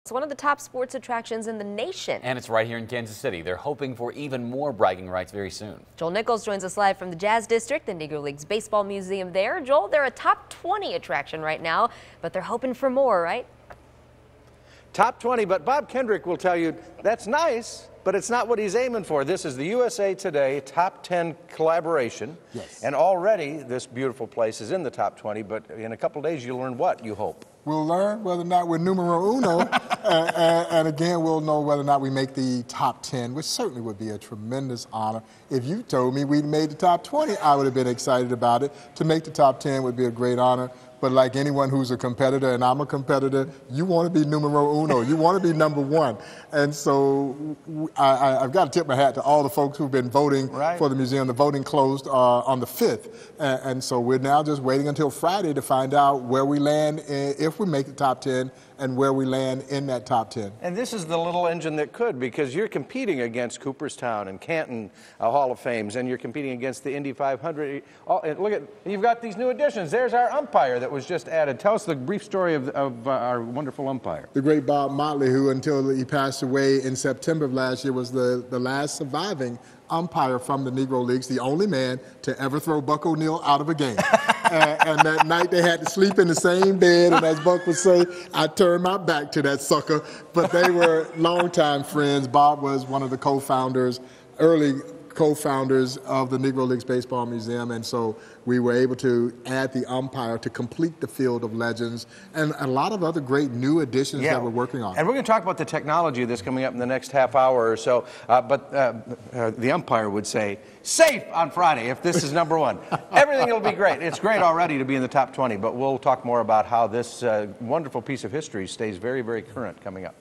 It's one of the top sports attractions in the nation. And it's right here in Kansas City. They're hoping for even more bragging rights very soon. Joel Nichols joins us live from the Jazz District, the Negro Leagues Baseball Museum there. Joel, they're a top 20 attraction right now, but they're hoping for more, right? Top 20, but Bob Kendrick will tell you that's nice, but it's not what he's aiming for. This is the USA Today Top 10 collaboration. Yes. And already this beautiful place is in the top 20, but in a couple of days you'll learn what, you hope. We'll learn whether or not we're numero uno, and again, we'll know whether or not we make the top 10, which certainly would be a tremendous honor. If you told me we'd made the top 20, I would have been excited about it. To make the top 10 would be a great honor. But like anyone who's a competitor, and I'm a competitor, you want to be numero uno. You want to be number one. And so I've got to tip my hat to all the folks who've been voting for the museum. The voting closed on the 5th. And so we're now just waiting until Friday to find out where we land, if we make the top 10, and where we land in that top 10. And this is the little engine that could, because you're competing against Cooperstown and Canton Hall of Fames, and you're competing against the Indy 500. And look at, you've got these new additions. There's our umpire that was just added. Tell us the brief story of our wonderful umpire. The great Bob Motley, who until he passed away in September of last year was the last surviving umpire from the Negro Leagues, the only man to ever throw Buck O'Neil out of a game. And that night they had to sleep in the same bed, and as Buck would say, I turned my back to that sucker. But they were longtime friends. Bob was one of the co-founders, early co-founders of the Negro Leagues Baseball Museum, and so we were able to add the umpire to complete the field of legends and a lot of other great new additions that we're working on. And we're going to talk about the technology of this coming up in the next half hour or so, but the umpire would say, safe on Friday if this is number one. Everything will be great. It's great already to be in the top 20, but we'll talk more about how this wonderful piece of history stays very, very current coming up.